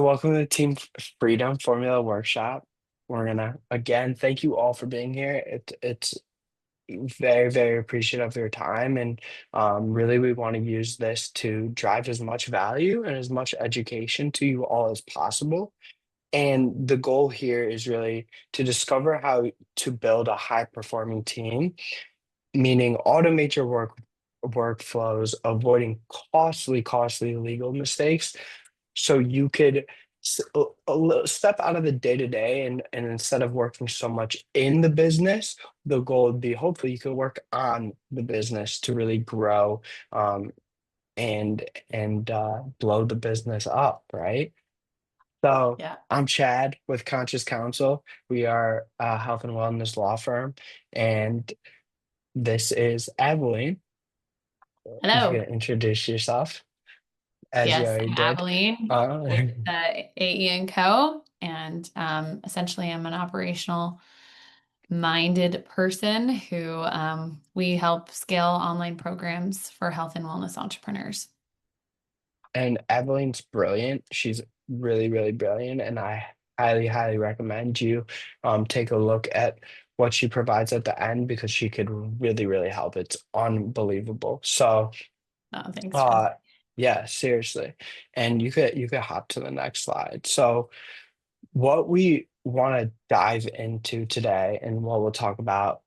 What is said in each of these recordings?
Welcome to the Team Freedom Formula Workshop. We're gonna again thank you all for being here. It's very, very appreciative of your time, and really we want to use this to drive as much value and as much education to you all as possible. And the goal here is really to discover how to build a high performing team, meaning automate your workflows, avoiding costly legal mistakes so you could step out of the day to day, and instead of working so much in the business, the goal would be hopefully you can work on the business to really grow, um, and blow the business up, right? So Yeah. I'm Chad with Conscious Counsel. We are a health and wellness law firm, and this is Evelyn. If you Hello. can introduce yourself as you Yes, already I'm did. Abilene Uh, with AE and Co. And essentially, I'm an operational minded person who we help scale online programs for health and wellness entrepreneurs. And Evelyn's brilliant. She's really, really brilliant. And I highly recommend you take a look at what she provides at the end because she could really help. It's unbelievable. So Oh, thanks, Chad. uh yeah, seriously. And you could hop to the next slide. So what we want to dive into today and what we'll talk about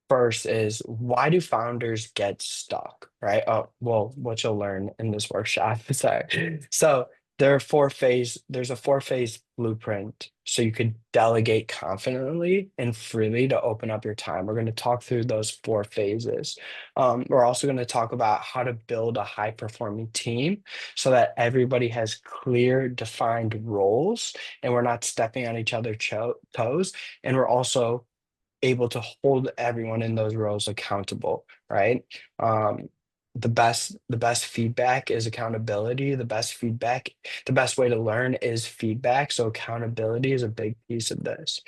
first is why do founders get stuck, right? Oh, well, what you'll learn in this workshop. Sorry. So there's a four-phase blueprint so you could delegate confidently and freely to open up your time. We're going to talk through those four phases. We're also going to talk about how to build a high-performing team so that everybody has clear, defined roles and we're not stepping on each other's toes. And we're also able to hold everyone in those roles accountable, right? Um, the best feedback is accountability. The best way to learn is feedback. So accountability is a big piece of this.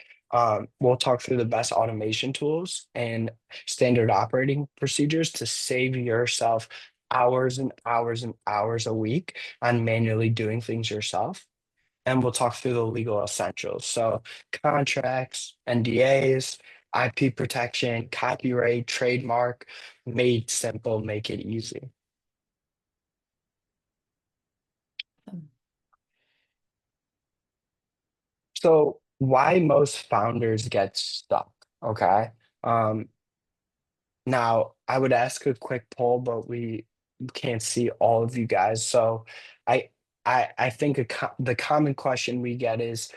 We'll talk through the best automation tools and standard operating procedures to save yourself hours and hours and hours a week on manually doing things yourself. And we'll talk through the legal essentials. So contracts, NDAs, IP protection, copyright, trademark, made simple, make it easy. So why most founders get stuck? Okay. Um, Now I would ask a quick poll, but we can't see all of you guys. So I I think the common question we get is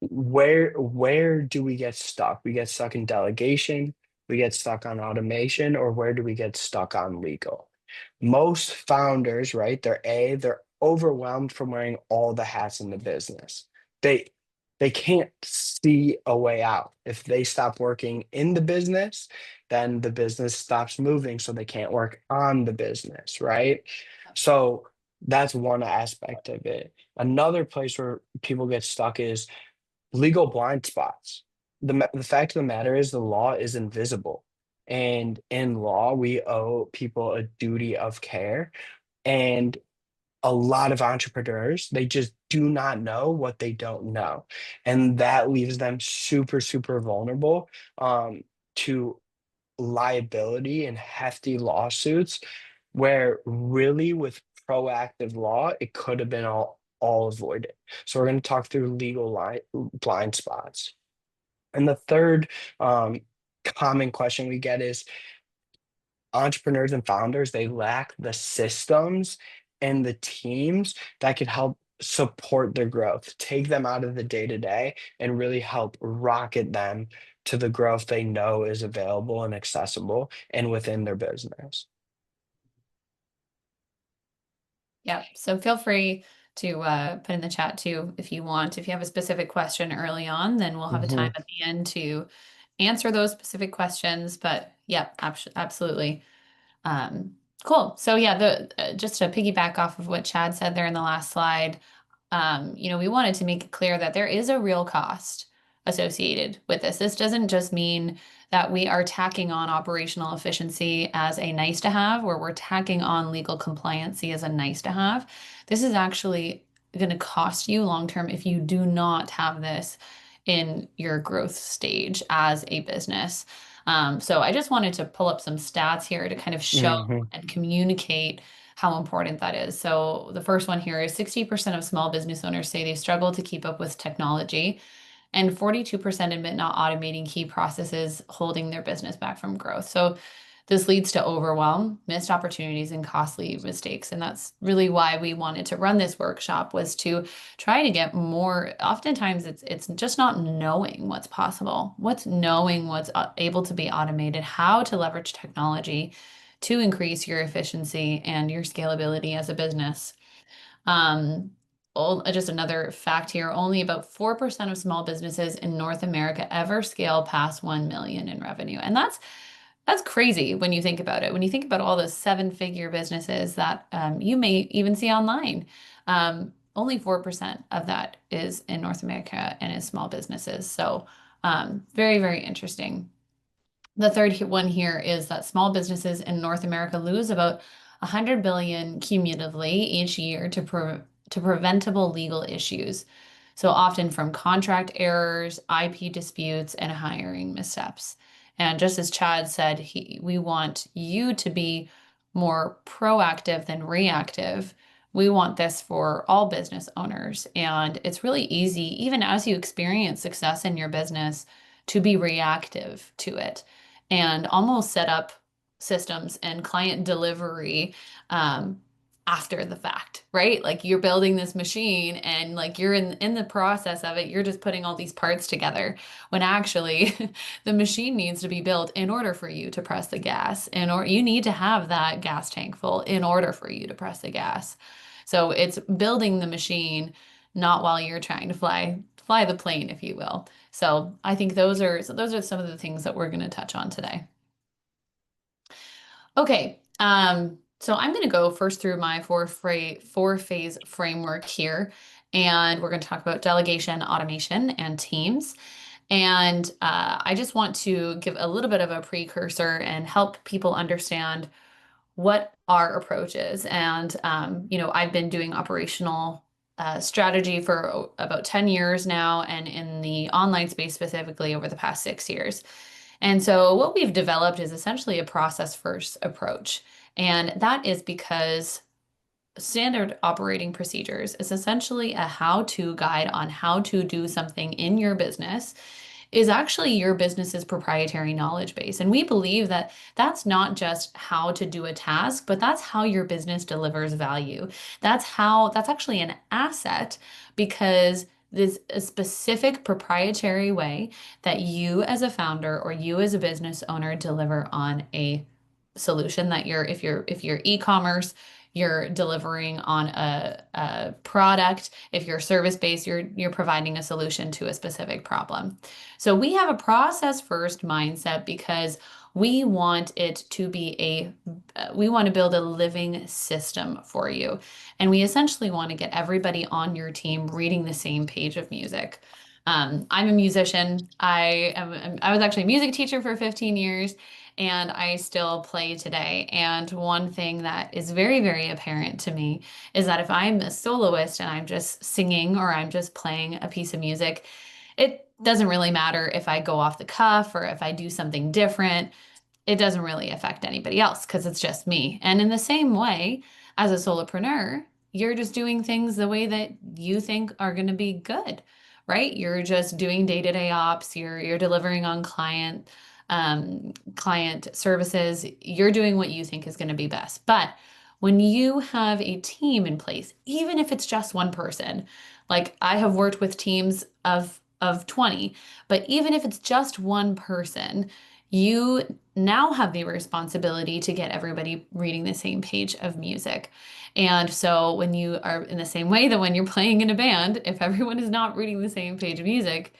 where do we get stuck? We get stuck in delegation, we get stuck on automation, or where do we get stuck on legal? Most founders, right? They're overwhelmed from wearing all the hats in the business. They they can't see a way out. If they stop working in the business, then the business stops moving, so they can't work on the business, right? So that's one aspect of it. Another place where people get stuck is legal blind spots. The fact of the matter is the law is invisible. And in law, we owe people a duty of care. And a lot of entrepreneurs, they just do not know what they don't know. And that leaves them super vulnerable to liability and hefty lawsuits, where really with proactive law, it could have been all avoided. So we're going to talk through blind spots. And the third um, common question we get is entrepreneurs and founders, they lack the systems and the teams that could help support their growth, take them out of the day to day, and really help rocket them to the growth they know is available and accessible and within their business. Yep. So feel free to put in the chat too if you want. If you have a specific question early on, then we'll have a time Mhm. at the end to answer those specific questions. But yep, absolutely. Cool. So yeah, the just to piggyback off of what Chad said there in the last slide, we wanted to make it clear that there is a real cost associated with this. This doesn't just mean that we are tacking on operational efficiency as a nice to have, where we're tacking on legal compliancy as a nice to have. This is actually going to cost you long term if you do not have this in your growth stage as a business. So I just wanted to pull up some stats here to kind of show Hmm. and communicate how important that is. So the first one here is 60% of small business owners say they struggle to keep up with technology, and 42% admit not automating key processes holding their business back from growth. So this leads to overwhelm, missed opportunities, and costly mistakes. And that's really why we wanted to run this workshop, was to try to get more. Oftentimes it's just not knowing what's possible, what's knowing what's able to be automated, how to leverage technology to increase your efficiency and your scalability as a business. Um, just another fact here, only about 4% of small businesses in North America ever scale past 1 million in revenue. And that's crazy when you think about it. When you think about all those seven-figure businesses that you may even see online, only 4% of that is in North America and is small businesses. So very, very interesting. The third one here is that small businesses in North America lose about 100 billion cumulatively each year to preventable legal issues. So often from contract errors, IP disputes, and hiring missteps. And just as Chad said, we want you to be more proactive than reactive. We want this for all business owners. And it's really easy, even as you experience success in your business, to be reactive to it and almost set up systems and client delivery um, after the fact, right? Like you're building this machine and like you're in the process of it, you're just putting all these parts together when actually the machine needs to be built in order for you to press the gas, and or you need to have that gas tank full in order for you to press the gas. So it's building the machine, not while you're trying to fly the plane, if you will. So I think those are some of the things that we're going to touch on today. Okay. So I'm going to go first through my four phase framework here, and we're going to talk about delegation, automation, and teams. And I just want to give a little bit of a precursor and help people understand what our approach is. And, I've been doing operational strategy for about 10 years now, and in the online space specifically over the past 6 years. And so what we've developed is essentially a process first approach. And that is because standard operating procedures is essentially a how-to guide on how to do something in your business, is actually your business's proprietary knowledge base. And we believe that that's not just how to do a task, but that's how your business delivers value. That's actually an asset, because there's a specific proprietary way that you as a founder or you as a business owner deliver on a solution that if you're e-commerce, you're delivering on a product. If you're service based, you're providing a solution to a specific problem. So we have a process first mindset because we want it to be we want to build a living system for you. And we essentially want to get everybody on your team reading the same page of music. I'm a musician. I was actually a music teacher for 15 years, and I still play today. And one thing that is very, very apparent to me is that if I'm a soloist and I'm just singing or I'm just playing a piece of music, it doesn't really matter if I go off the cuff or if I do something different. It doesn't really affect anybody else because it's just me. And in the same way, as a solopreneur, you're just doing things the way that you think are going to be good, right? You're just doing day-to-day ops. You're delivering on client services. You're doing what you think is going to be best. But when you have a team in place, even if it's just one person, like I have worked with teams of 20, but even if it's just one person, you now have the responsibility to get everybody reading the same page of music. And so when you are in the same way that when you're playing in a band, if everyone is not reading the same page of music,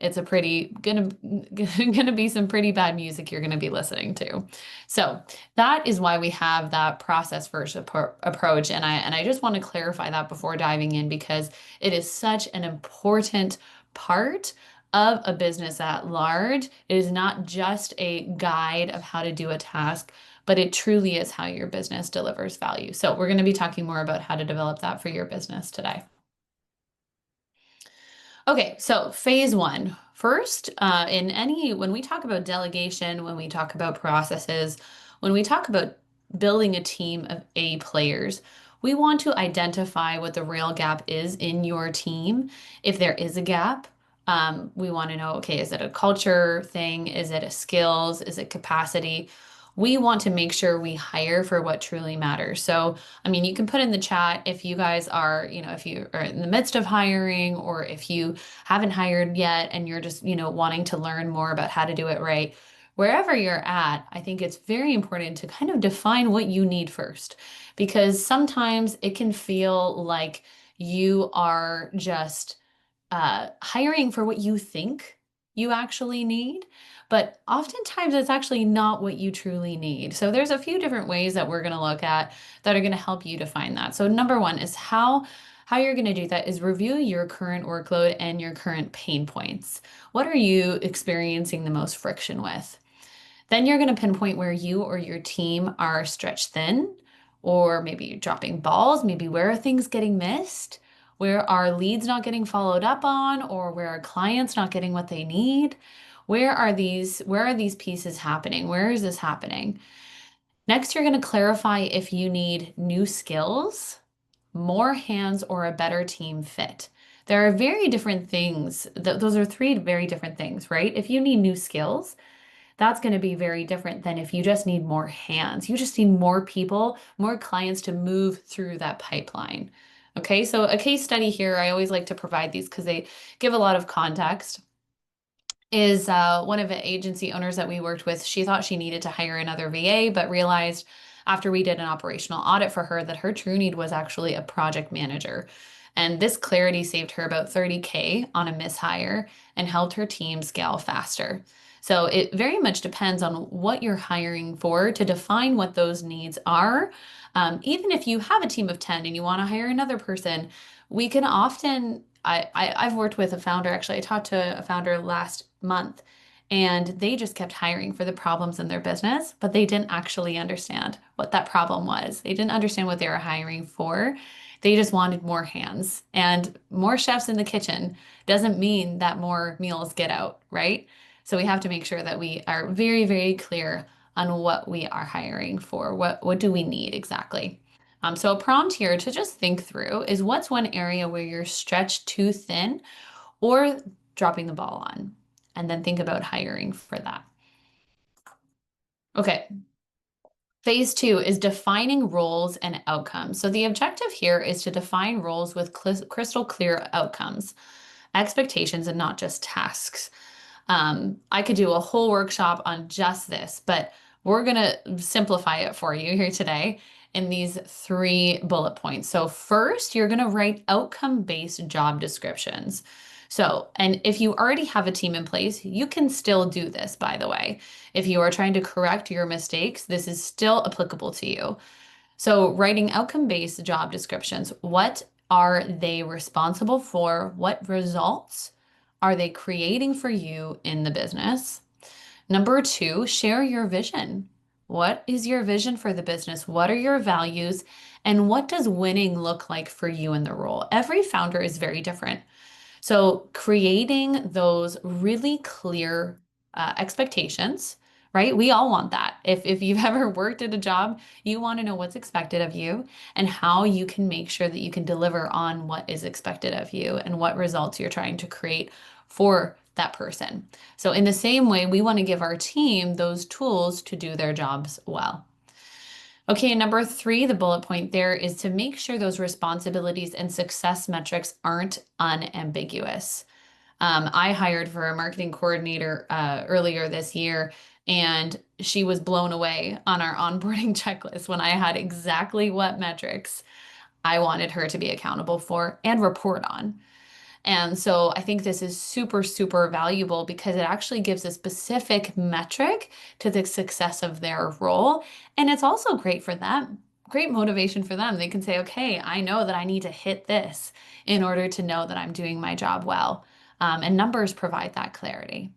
it's a pretty gonna be some pretty bad music you're gonna be listening to. So that is why we have that process first approach. And I just want to clarify that before diving in, because it is such an important part of a business at large. It is not just a guide of how to do a task, but it truly is how your business delivers value. So we're going to be talking more about how to develop that for your business today. Okay, so phase one. First, when we talk about delegation, when we talk about processes, when we talk about building a team of A players, we want to identify what the real gap is in your team. If there is a gap, we want to know, okay, is it a culture thing? Is it a skills? Is it capacity? We want to make sure we hire for what truly matters. So, I mean, you can put in the chat if you guys are, if you are in the midst of hiring or if you haven't hired yet and you're just, wanting to learn more about how to do it right. Wherever you're at, I think it's very important to kind of define what you need first, because sometimes it can feel like you are just hiring for what you think you actually need, but oftentimes it's actually not what you truly need. So there's a few different ways that we're going to look at that are going to help you define that. So number one is how you're going to do that is review your current workload and your current pain points. What are you experiencing the most friction with? Then you're going to pinpoint where you or your team are stretched thin, or maybe you're dropping balls, maybe where are things getting missed, where are leads not getting followed up on, or where are clients not getting what they need? Where are these pieces happening? Where is this happening? Next, you're going to clarify if you need new skills, more hands, or a better team fit. There are very different things. Those are three very different things, right? If you need new skills, that's going to be very different than if you just need more hands. You just need more people, more clients to move through that pipeline. Okay, so a case study here, I always like to provide these because they give a lot of context. Is one of the agency owners that we worked with, she thought she needed to hire another VA, but realized after we did an operational audit for her that her true need was actually a project manager. And this clarity saved her about 30K on a mishire and helped her team scale faster. So it very much depends on what you're hiring for to define what those needs are. Even if you have a team of 10 and you want to hire another person, we can often, I've worked with a founder, actually, I talked to a founder last month, and they just kept hiring for the problems in their business, but they didn't actually understand what that problem was. They didn't understand what they were hiring for. They just wanted more hands, and more chefs in the kitchen doesn't mean that more meals get out, right? So we have to make sure that we are very, very clear on what we are hiring for. What do we need exactly? So a prompt here to just think through is what's one area where you're stretched too thin or dropping the ball on? And then think about hiring for that. Okay. Phase two is defining roles and outcomes. So the objective here is to define roles with crystal clear outcomes, expectations, and not just tasks. I could do a whole workshop on just this, but we're going to simplify it for you here today in these three bullet points. So first, you're going to write outcome-based job descriptions. So, and if you already have a team in place, you can still do this, by the way. If you are trying to correct your mistakes, this is still applicable to you. So, writing outcome-based job descriptions, what are they responsible for? What results are they creating for you in the business? Number two, share your vision. What is your vision for the business? What are your values? And what does winning look like for you in the role? Every founder is very different. So creating those really clear expectations, right? We all want that. If you've ever worked at a job, you want to know what's expected of you and how you can make sure that you can deliver on what is expected of you and what results you're trying to create for that person. So in the same way, we want to give our team those tools to do their jobs well. Okay, number three, the bullet point there is to make sure those responsibilities and success metrics aren't unambiguous. I hired for a marketing coordinator earlier this year, and she was blown away on our onboarding checklist when I had exactly what metrics I wanted her to be accountable for and report on. And so I think this is super, super valuable because it actually gives a specific metric to the success of their role. And it's also great for them, great motivation for them. They can say, okay, I know that I need to hit this in order to know that I'm doing my job well. And numbers provide that clarity.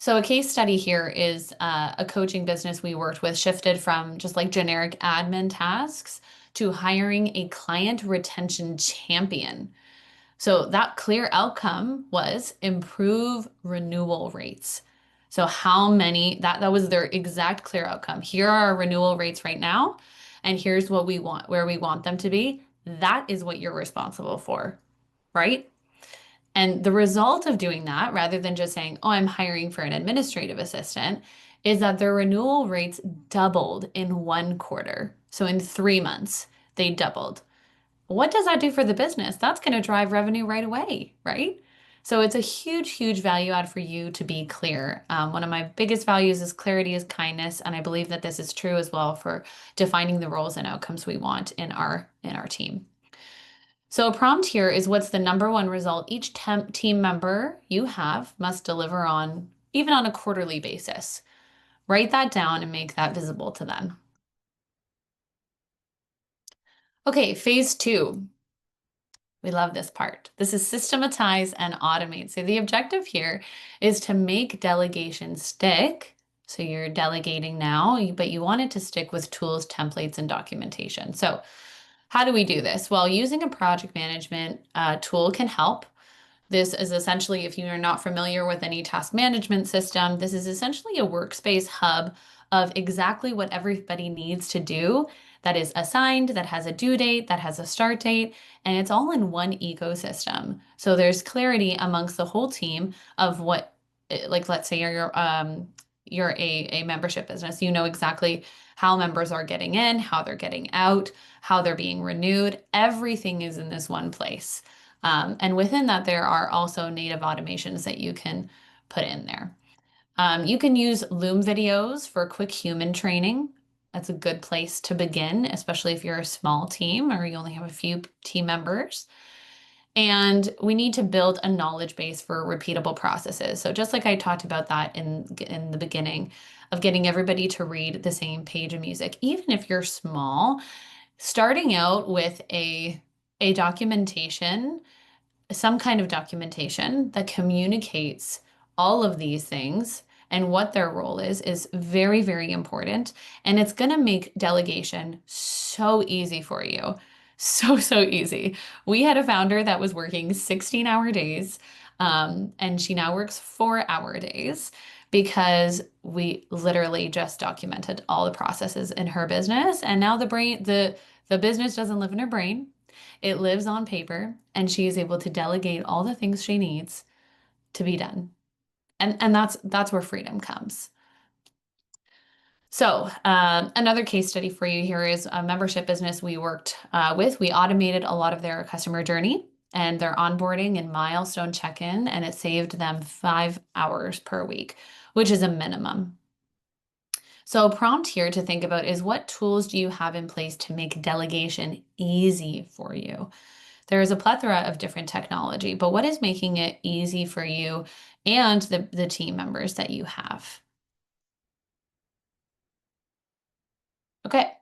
So a case study here is a coaching business we worked with shifted from just like generic admin tasks to hiring a client retention champion. So that clear outcome was improve renewal rates. So how many that was their exact clear outcome. Here are our renewal rates right now, and here's what we want, where we want them to be. That is what you're responsible for, right? And the result of doing that, rather than just saying, oh, I'm hiring for an administrative assistant, is that their renewal rates doubled in 1 quarter. So in 3 months, they doubled. What does that do for the business? That's going to drive revenue right away, right? So it's a huge, huge value add for you to be clear. One of my biggest values is clarity is kindness, and I believe that this is true as well for defining the roles and outcomes we want in our team. So a prompt here is what's the number one result each team member you have must deliver on, even on a quarterly basis. Write that down and make that visible to them. Okay, phase two. We love this part. This is systematize and automate. So the objective here is to make delegation stick. So you're delegating now, but you want it to stick with tools, templates, and documentation. So how do we do this? Well, using a project management tool can help. This is essentially, if you are not familiar with any task management system, this is essentially a workspace hub of exactly what everybody needs to do that is assigned, that has a due date, that has a start date, and it's all in one ecosystem. So there's clarity amongst the whole team of what, like, let's say you're a membership business, you know exactly how members are getting in, how they're getting out, how they're being renewed. Everything is in this one place. And within that, there are also native automations that you can put in there. You can use Loom videos for quick human training. That's a good place to begin, especially if you're a small team or you only have a few team members. And we need to build a knowledge base for repeatable processes. So just like I talked about that in the beginning of getting everybody to read the same page of music, even if you're small, starting out with a documentation, some kind of documentation that communicates all of these things and what their role is very, very important. And it's going to make delegation so easy for you. So, so easy. We had a founder that was working 16-hour days, and she now works 4-hour days because we literally just documented all the processes in her business. And now the business doesn't live in her brain. It lives on paper, and she is able to delegate all the things she needs to be done. And that's where freedom comes. So another case study for you here is a membership business we worked with. We automated a lot of their customer journey and their onboarding and milestone check-in, and it saved them 5 hours per week, which is a minimum. So a prompt here to think about is what tools do you have in place to make delegation easy for you? There is a plethora of different technology, but what is making it easy for you and the team members that you have? Okay.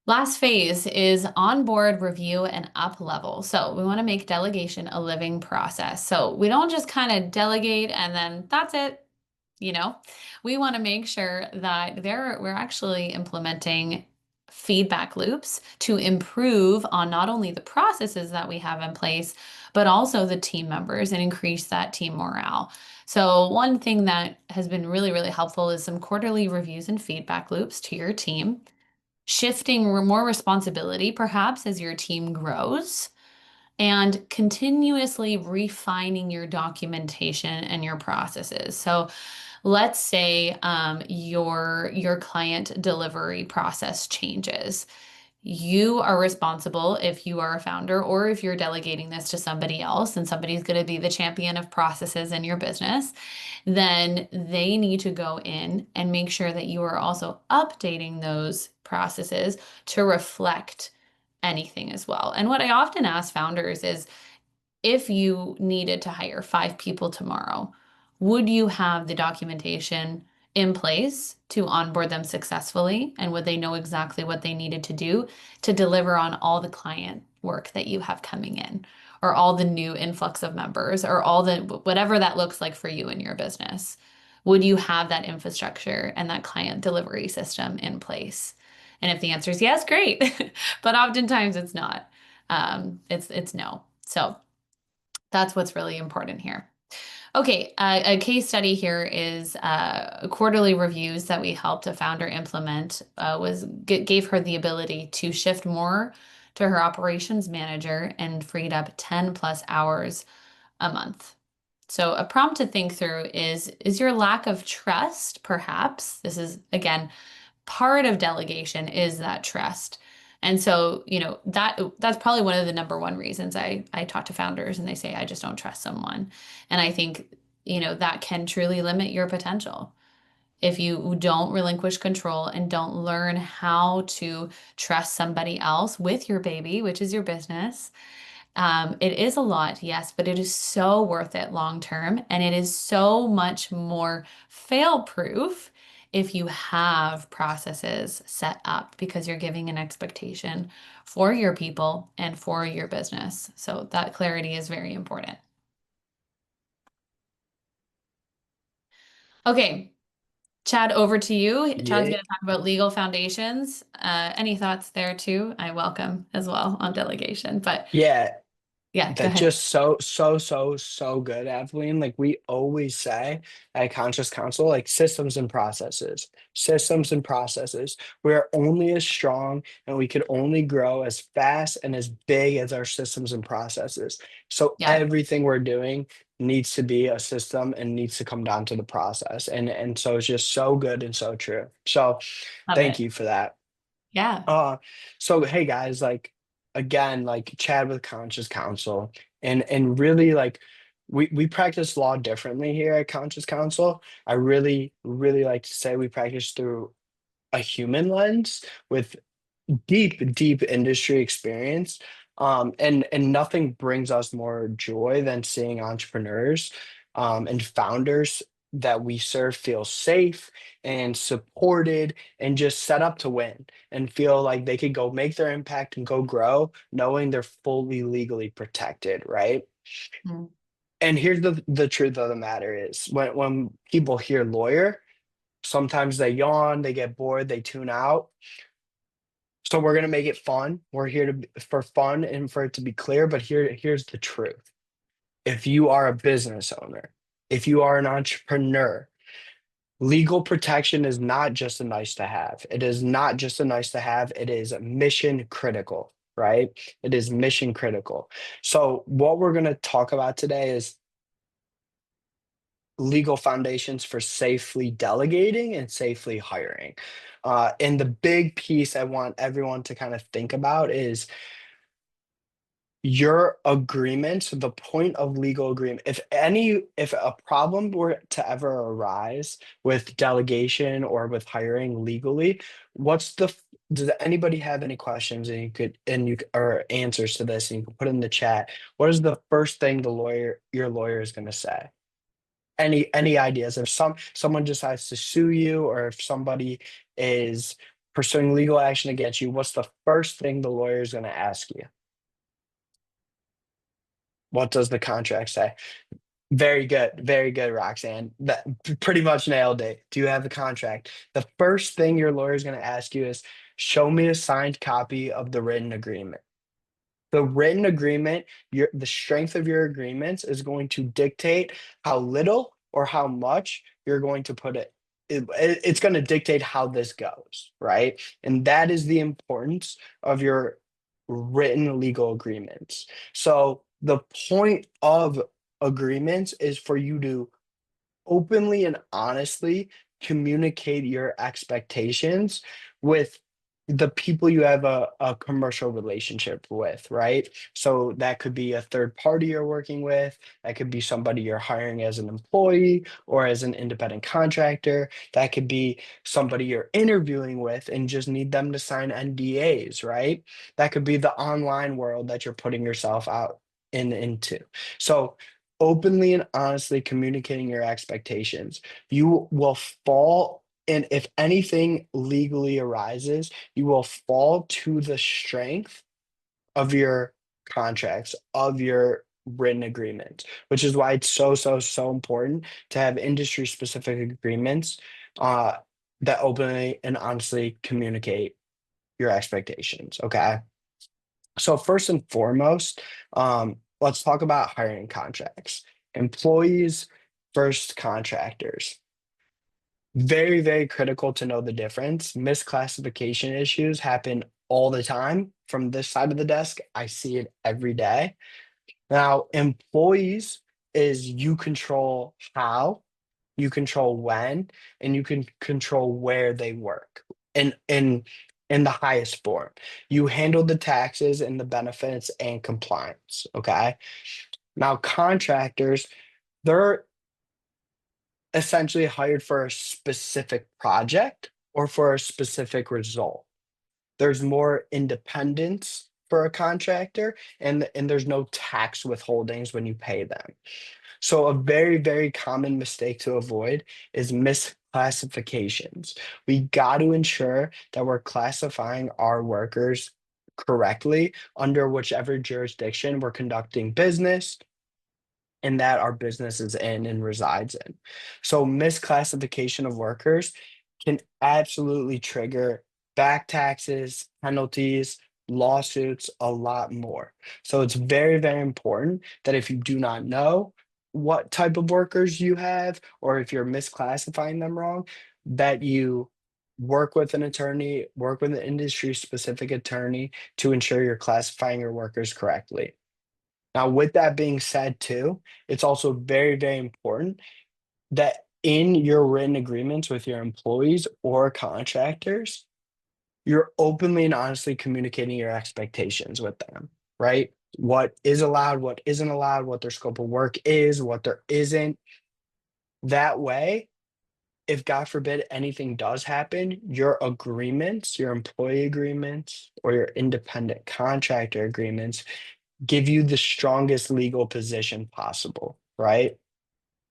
Last phase is onboard, review, and up level. So we want to make delegation a living process. So we don't just kind of delegate and then that's it. You know, we want to make sure that we're actually implementing feedback loops to improve on not only the processes that we have in place, but also the team members and increase that team morale. So one thing that has been really, really helpful is some quarterly reviews and feedback loops to your team, shifting more responsibility perhaps as your team grows, and continuously refining your documentation and your processes. So let's say your client delivery process changes. You are responsible if you are a founder or if you're delegating this to somebody else and somebody's going to be the champion of processes in your business, then they need to go in and make sure that you are also updating those processes to reflect anything as well. And what I often ask founders is, if you needed to hire 5 people tomorrow, would you have the documentation in place to onboard them successfully? And would they know exactly what they needed to do to deliver on all the client work that you have coming in, or all the new influx of members, or all the whatever that looks like for you in your business? Would you have that infrastructure and that client delivery system in place? And if the answer is yes, great. But oftentimes it's not. It's no. So that's what's really important here. Okay, a case study here is quarterly reviews that we helped a founder implement gave her the ability to shift more to her operations manager and freed up 10 plus hours a month. So a prompt to think through is your lack of trust, perhaps? This is again part of delegation is that trust. And so, that's probably one of the number one reasons I talk to founders and they say, I just don't trust someone. And I think, that can truly limit your potential. If you don't relinquish control and don't learn how to trust somebody else with your baby, which is your business, it is a lot, yes, but it is so worth it long term. And it is so much more fail proof if you have processes set up because you're giving an expectation for your people and for your business. So that clarity is very important. Okay, Chad, over to you. Chad's Yeah, going to talk about legal foundations. Any thoughts there too? I welcome as well on delegation. But yeah. yeah, go That ahead. just so good, Evelyn. Like we always say at Conscious Counsel, like systems and processes, systems and processes. We're only as strong and we could only grow as fast and as big as our systems and processes. So Yeah, everything we're doing needs to be a system and needs to come down to the process. And so it's just so good and so true. So love thank it. you for that. Yeah. Uh, so hey guys, like again, like chat with Conscious Counsel, and really like we practice law differently here at Conscious Counsel. I really like to say we practice through a human lens with deep industry experience. And nothing brings us more joy than seeing entrepreneurs and founders that we serve feel safe and supported and just set up to win and feel like they could go make their impact and go grow, knowing they're fully legally protected, right? Mm. And here's the truth of the matter is when people hear lawyer, sometimes they yawn, they get bored, they tune out. So we're gonna make it fun. We're here for fun and for it to be clear, but here's the truth. If you are a business owner, if you are an entrepreneur, legal protection is not just a nice to have. It is not just a nice to have, it is mission critical, right? It is mission critical. So what we're gonna talk about today is legal foundations for safely delegating and safely hiring. And the big piece I want everyone to kind of think about is your agreement, the point of legal agreement. If a problem were to ever arise with delegation or with hiring legally, does anybody have any questions and or answers to this and you can put in the chat. What is the first thing your lawyer is going to say? Any ideas? If someone decides to sue you or if somebody is pursuing legal action against you, what's the first thing the lawyer is going to ask you? What does the contract say? Very good, Roxanne. That pretty much nailed it. Do you have the contract? The first thing your lawyer is going to ask you is, show me a signed copy of the written agreement. The written agreement, the strength of your agreements is going to dictate how little or how much you're going to put it's going to dictate how this goes, right? And that is the importance of your written legal agreements. So the point of agreements is for you to openly and honestly communicate your expectations with the people you have a commercial relationship with, right? So that could be a third party you're working with, that could be somebody you're hiring as an employee or as an independent contractor, that could be somebody you're interviewing with and just need them to sign NDAs, right? That could be the online world that you're putting yourself out into. So openly and honestly communicating your expectations. You will fall, and if anything legally arises, you will fall to the strength of your contracts, of your written agreements, which is why it's so, so, so important to have industry specific agreements uh, that openly and honestly communicate your expectations. Okay. So, first and foremost, let's talk about hiring contracts. Employees first contractors. Very, very critical to know the difference. Misclassification issues happen all the time from this side of the desk. I see it every day. Now, employees is you control how, you control when, and you can control where they work in the highest form. You handle the taxes and the benefits and compliance. Okay. Now, contractors, they're essentially hired for a specific project or for a specific result. There's more independence for a contractor, and there's no tax withholdings when you pay them. So a very, very common mistake to avoid is misclassifications. We got to ensure that we're classifying our workers correctly under whichever jurisdiction we're conducting business and that our business is in and resides in. So misclassification of workers can absolutely trigger back taxes, penalties, lawsuits, a lot more. So it's very, very important that if you do not know what type of workers you have, or if you're misclassifying them wrong, that you work with an attorney, work with an industry specific attorney to ensure you're classifying your workers correctly. Now, with that being said, too, it's also very, very important that in your written agreements with your employees or contractors, you're openly and honestly communicating your expectations with them, right? What is allowed, what isn't allowed, what their scope of work is, what there isn't. That way, if God forbid anything does happen, your agreements, your employee agreements, or your independent contractor agreements give you the strongest legal position possible, right?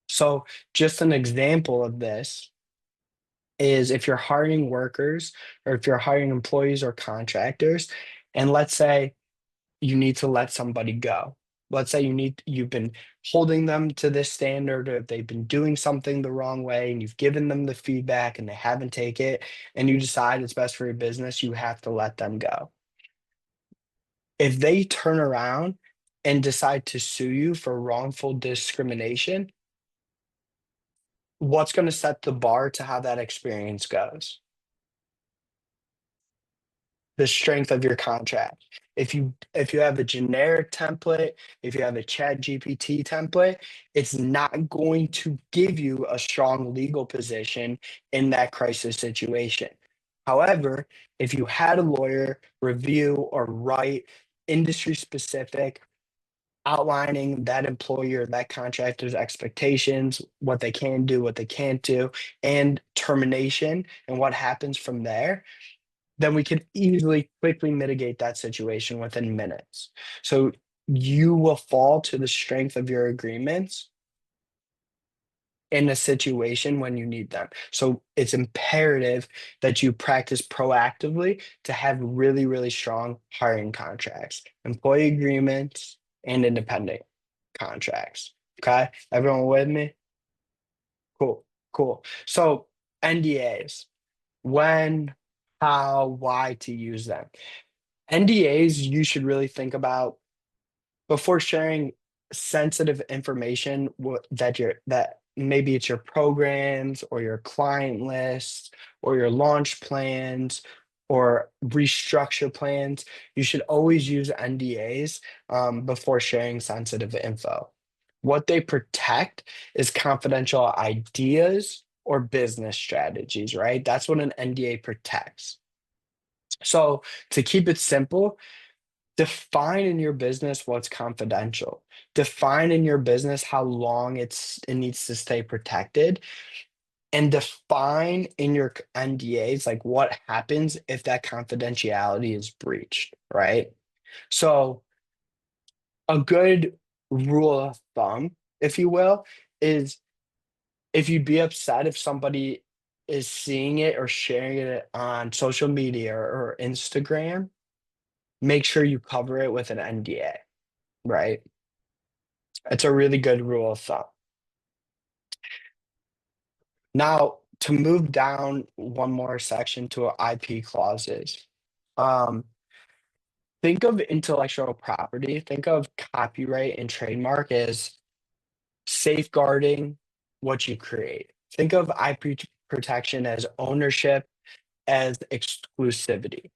So, just an example of this is if you're hiring workers or if you're hiring employees or contractors, and let's say you need to let somebody go. Let's say you've been holding them to this standard, or if they've been doing something the wrong way and you've given them the feedback and they haven't take it, and you decide it's best for your business, you have to let them go. If they turn around and decide to sue you for wrongful discrimination, what's going to set the bar to how that experience goes? The strength of your contract. If you have a generic template, if you have a chat GPT template, it's not going to give you a strong legal position in that crisis situation. However, if you had a lawyer review or write industry specific outlining that employer, that contractor's expectations, what they can do, what they can't do, and termination and what happens from there, then we can easily quickly mitigate that situation within minutes. So you will fall to the strength of your agreements in a situation when you need them. So it's imperative that you practice proactively to have really, really strong hiring contracts, employee agreements, and independent contracts. Okay. Everyone with me? Cool. Cool. So NDAs, when, how, why to use them. NDAs, you should really think about before sharing sensitive information that maybe it's your programs or your client list or your launch plans or restructure plans. You should always use NDAs before sharing sensitive info. What they protect is confidential ideas or business strategies, right? That's what an NDA protects. So to keep it simple, define in your business what's confidential. Define in your business how long it needs to stay protected, and define in your NDAs like what happens if that confidentiality is breached, right? So a good rule of thumb, if you will, is if you'd be upset if somebody is seeing it or sharing it on social media or Instagram, make sure you cover it with an NDA, right? It's a really good rule of thumb. Now, to move down one more section to IP clauses, um, think of intellectual property, think of copyright and trademark as safeguarding what you create. Think of IP protection as ownership, as exclusivity.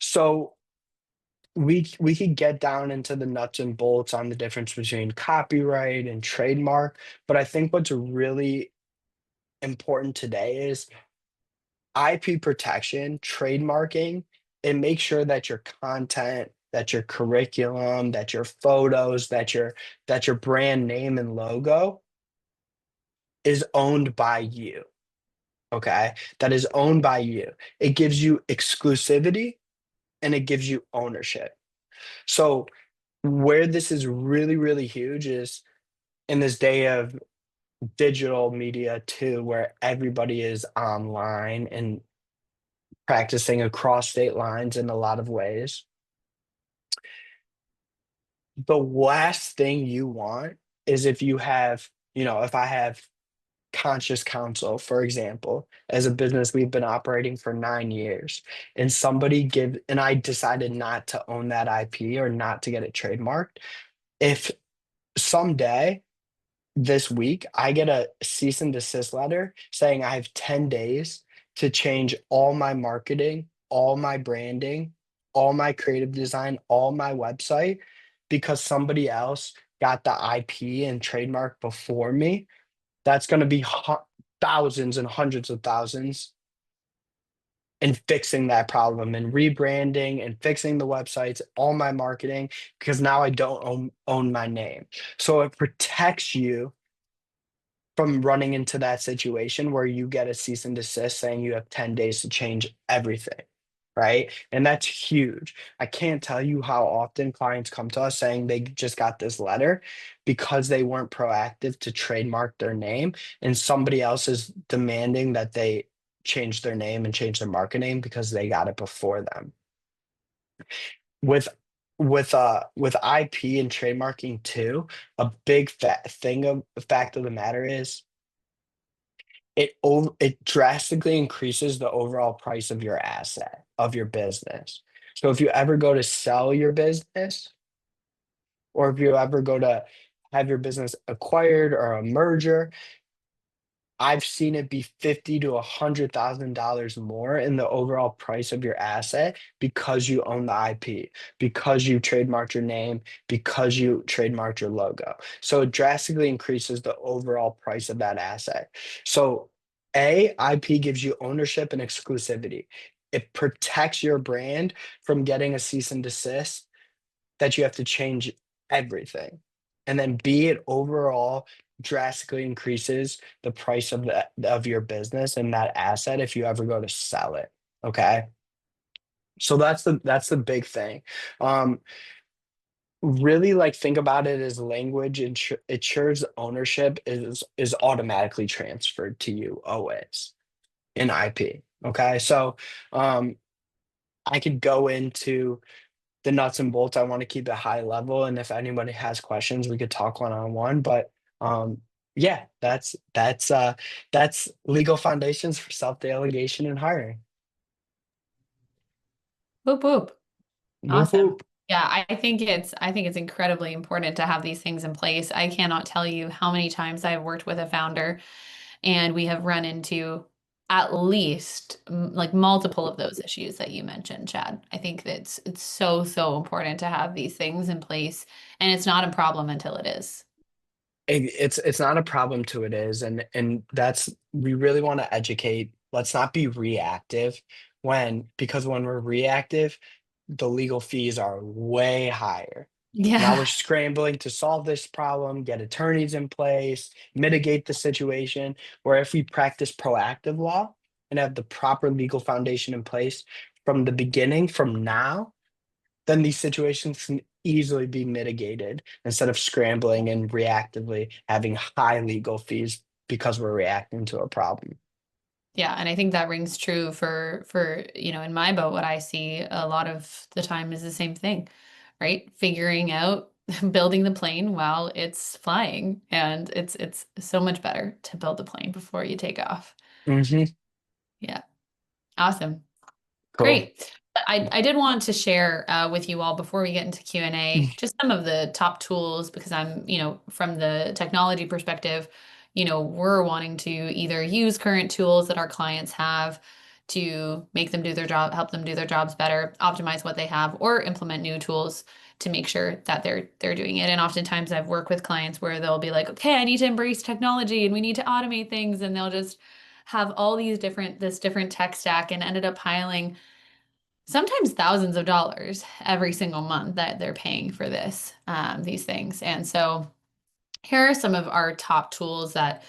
So we could get down into the nuts and bolts on the difference between copyright and trademark, but I think what's really important today is IP protection, trademarking, and make sure that your content, that your curriculum, that your photos, that your brand name and logo is owned by you. Okay. That is owned by you. It gives you exclusivity and it gives you ownership. So where this is really, really huge is in this day of digital media too, where everybody is online and practicing across state lines in a lot of ways. The last thing you want is if you have, if I have Conscious Counsel, for example, as a business we've been operating for 9 years, and I decided not to own that IP or not to get it trademarked. If someday this week, I get a cease and desist letter saying I have 10 days to change all my marketing, all my branding, all my creative design, all my website because somebody else got the IP and trademark before me. That's going to be thousands and hundreds of thousands in fixing that problem and rebranding and fixing the websites, all my marketing, because now I don't own my name. So it protects you from running into that situation where you get a cease and desist saying you have 10 days to change everything, right? And that's huge. I can't tell you how often clients come to us saying they just got this letter because they weren't proactive to trademark their name, and somebody else is demanding that they change their name and change their market name because they got it before them. With with IP and trademarking too, a big fact of the matter is it drastically increases the overall price of your asset, of your business. So if you ever go to sell your business, or if you ever go to have your business acquired or a merger, I've seen it be 50 to $100,000 more in the overall price of your asset because you own the IP, because you trademarked your name, because you trademarked your logo. So it drastically increases the overall price of that asset. So IP gives you ownership and exclusivity. It protects your brand from getting a cease and desist that you have to change everything. And then B, it overall drastically increases the price of your business and that asset if you ever go to sell it. Okay. So that's the big thing. Um, really like think about it as language and ensures ownership is automatically transferred to you always in IP. Okay. So um I could go into the nuts and bolts. I want to keep it high level, and if anybody has questions, we could talk one on one. But yeah, that's legal foundations for self delegation and hiring. Whoop whoop. Whoop Awesome. whoop. Yeah, I think it's incredibly important to have these things in place. I cannot tell you how many times I've worked with a founder and we have run into at least like multiple of those issues that you mentioned, Chad. I think that it's so, so important to have these things in place, and it's not a problem until it is. It's not a problem to it is, and that's we really want to educate. Let's not be reactive because when we're reactive, the legal fees are way higher. Now we're Yeah. scrambling to solve this problem, get attorneys in place, mitigate the situation. Where if we practice proactive law and have the proper legal foundation in place from the beginning, from now, then these situations can easily be mitigated instead of scrambling and reactively having high legal fees because we're reacting to a problem. Yeah, and I think that rings true for in my boat, what I see a lot of the time is the same thing, right? Figuring out building the plane while it's flying, and it's so much better to build the plane before you take off. Hmm. Yeah, awesome. Cool. Great. But I did want to share with you all before we get into Q&A just some of the top tools because from the technology perspective, we're wanting to either use current tools that our clients have to make them do their job, help them do their jobs better, optimize what they have, or implement new tools to make sure that they're doing it. And oftentimes I've worked with clients where they'll be like, okay, I need to embrace technology and we need to automate things, and they'll just have all this different tech stack and ended up piling sometimes thousands of dollars every single month that they're paying for these things. And so here are some of our top tools that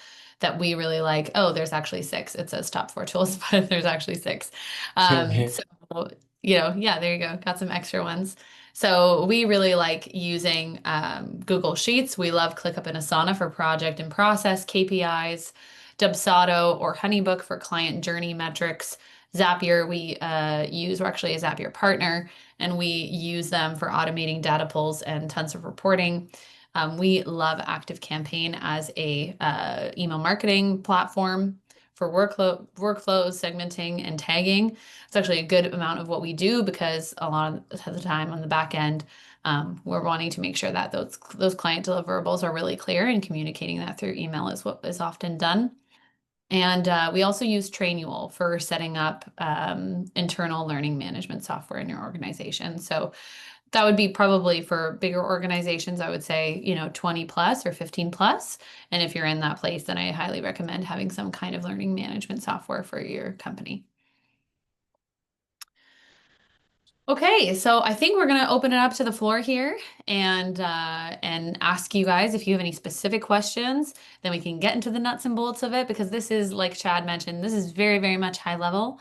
we really like. Oh, there's actually six. It says top four tools, but there's actually six. So yeah, there you go. Got some extra ones. So we really like using Google Sheets. We love ClickUp and Asana for project and process KPIs, Dubsado or Honeybook for client journey metrics. Zapier we're actually a Zapier partner, and we use them for automating data pulls and tons of reporting. We love ActiveCampaign as a email marketing platform for workflows, segmenting, and tagging. It's actually a good amount of what we do because a lot of the time on the back end, we're wanting to make sure that those client deliverables are really clear, and communicating that through email is what is often done. And we also use Trainual for setting up internal learning management software in your organization. So that would be probably for bigger organizations, I would say, 20 plus or 15 plus. And if you're in that place, then I highly recommend having some kind of learning management software for your company. Okay, so I think we're gonna open it up to the floor here and ask you guys if you have any specific questions. Then we can get into the nuts and bolts of it because this is, like Chad mentioned, this is very, very much high level.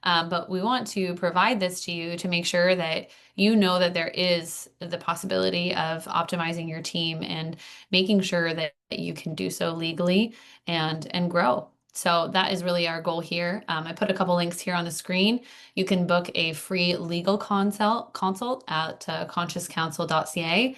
But we want to provide this to you to make sure that you know that there is the possibility of optimizing your team and making sure that you can do so legally and grow. So that is really our goal here. I put a couple links here on the screen. You can book a free legal consult at consciouscounsel.ca.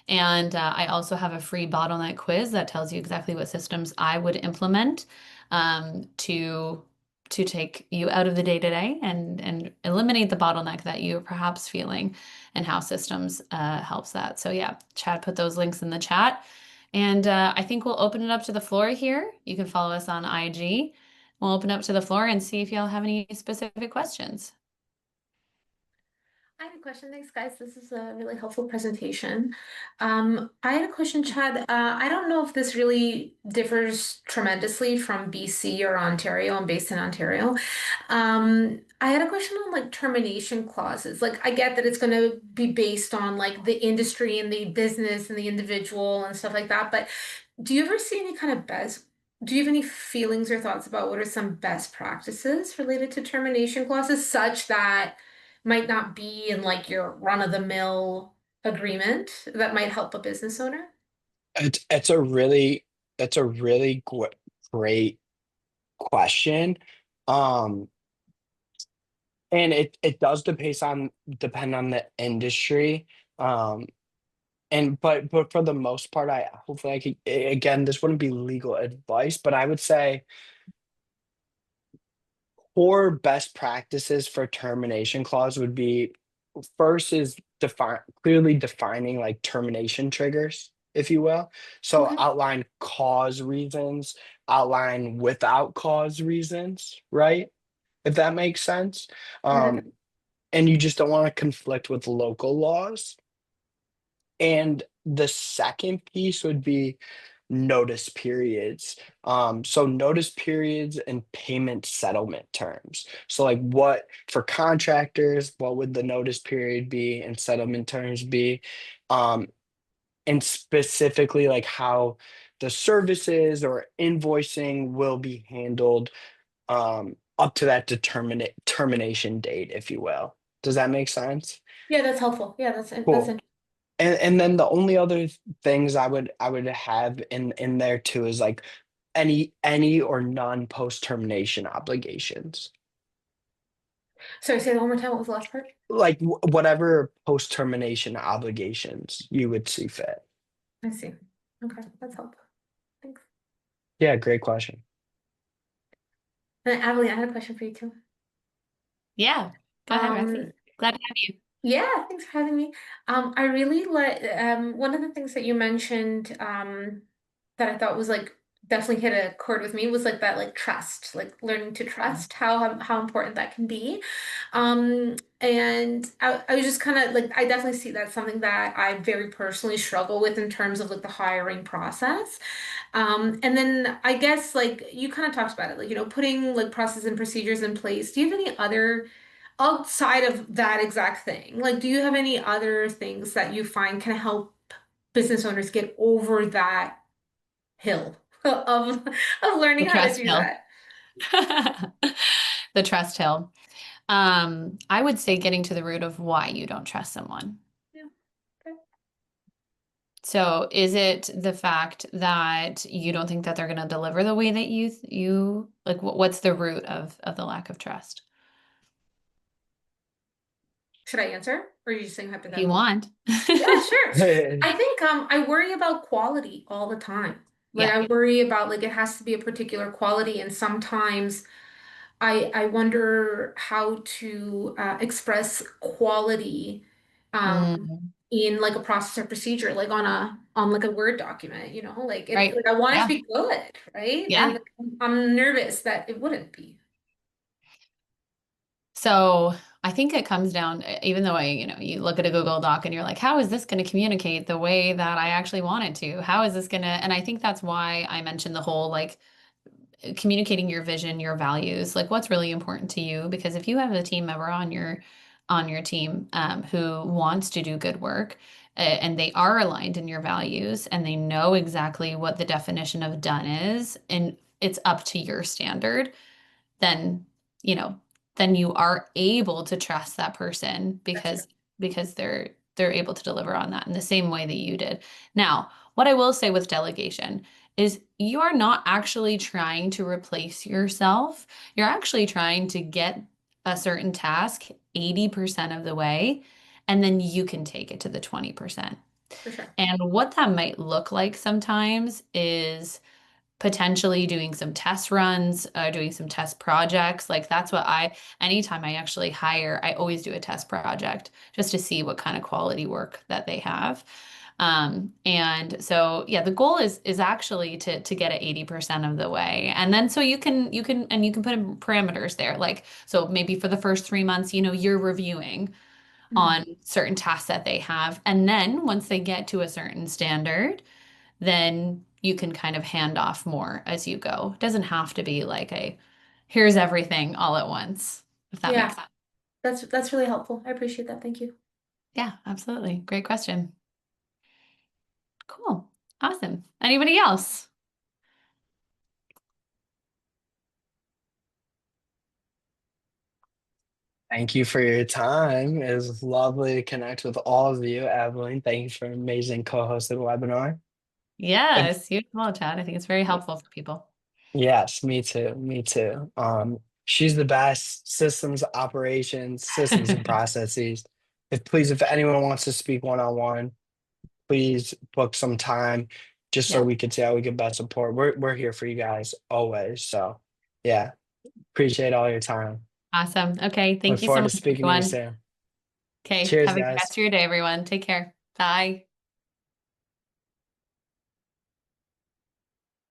And I also have a free bottleneck quiz that tells you exactly what systems I would implement to take you out of the day to day and eliminate the bottleneck that you're perhaps feeling, and how systems helps that. So yeah, Chad put those links in the chat. And I think we'll open it up to the floor here. You can follow us on IG. We'll open up to the floor and see if y'all have any specific questions. I had a question. Thanks, guys. This is a really helpful presentation. I had a question, Chad. I don't know if this really differs tremendously from BC or Ontario. I'm based in Ontario. I had a question on like termination clauses. Like, I get that it's going to be based on like the industry and the business and the individual and stuff like that. But do you ever see any kind of do you have any feelings or thoughts about what are some best practices related to termination clauses such that might not be in like your run-of-the-mill agreement that might help a business owner? It's a really great question. Um, and it does depend on the industry. Um, and but for the most part, I hopefully I could again, this wouldn't be legal advice, but I would say core best practices for termination clause would be first is clearly defining like termination triggers, if you will. So Okay. outline cause reasons, outline without cause reasons, right? If that makes sense. Yeah, that Um, and you just don't want to conflict with local laws. And the second piece would be notice periods. So notice periods and payment settlement terms. So like what for contractors, what would the notice period be and settlement terms be? Um, and specifically like how the services or invoicing will be handled up to that determinate termination date, if you will. Does that make sense? yeah, that's helpful. Yeah, that's Cool. And then the only other things I would have in there too is like any or non post termination obligations. Sorry, say that one more time. What was the last part? Like whatever post-termination obligations you would see fit. I see. Okay, that's helpful. Thanks. Yeah, great question. And Adeline, I had a question for you too. Yeah, go ahead, Um, Roxy. Glad to have you. yeah, thanks for having me. I really like one of the things that you mentioned that I thought was like definitely hit a chord with me was like that like trust, like learning to trust how important that can be. And I was just kind of like I definitely see that's something that I very personally struggle with in terms of like the hiring process. And then I guess like you kind of talked about it, like, putting like processes and procedures in place. Do you have any other outside of that exact thing? Like, do you have any other things that you find can help business owners get over that hill of The learning how to trust do hill. that? The trust hill. I would say getting to the root of why you don't trust someone. Yeah. Okay. So is it the fact that you don't think that they're going to deliver the way that you like what's the root of the lack of trust? Should I answer? Or are you just saying If you hypothetical? want. Yeah, sure. I think I worry about quality all the time. Like Yeah. I worry about like it has to be a particular quality, and sometimes I wonder how to express quality Mm, in like a process or procedure, like on like a Word document, like right. like I want it to Yeah. be good, right? And Yeah. like, I'm nervous that it wouldn't be. So I think it comes down, even though you look at a Google Doc and you're like, how is this going to communicate the way that I actually want it to? How is this going to, and I think that's why I mentioned the whole like communicating your vision, your values, like what's really important to you. Because if you have a team member on your team who wants to do good work and they are aligned in your values and they know exactly what the definition of done is, and it's up to your standard, then you know then you are able to trust that person That's true. because they're able to deliver on that in the same way that you did. Now, what I will say with delegation is you are not actually trying to replace yourself. You're actually trying to get a certain task 80% of the way, and then you can take it to the 20%. For sure. And what that might look like sometimes is potentially doing some test runs, doing some test projects. Like that's what anytime I actually hire, I always do a test project just to see what kind of quality work that they have. And so yeah, the goal is actually to get it 80% of the way. And then so you can put in parameters there. Like, so maybe for the first 3 months, you're reviewing Mhm. on certain tasks that they have. And then once they get to a certain standard, then you can kind of hand off more as you go. It doesn't have to be like here's everything all at once, if that makes Yeah, sense. that's really helpful. I appreciate that. Thank you. Yeah, absolutely. Great question. Cool. Awesome. Anybody else? Thank you for your time. It was lovely to connect with all of you. Evelyn, thank you for an amazing co-host of the webinar. If Yes, you as well, Chad. I think it's very helpful for people. Yes, me too. Me too. She's the best systems operations, systems and processes. If anyone wants to speak one-on-one, please book some time just so Yeah, we can see how we can best support. We're here for you guys always. So yeah, appreciate all your time. awesome. Okay, Look thank you so forward to much, speaking to you everyone. soon. Okay, Cheers, have a good guys. rest of your day, everyone. Take care. Bye.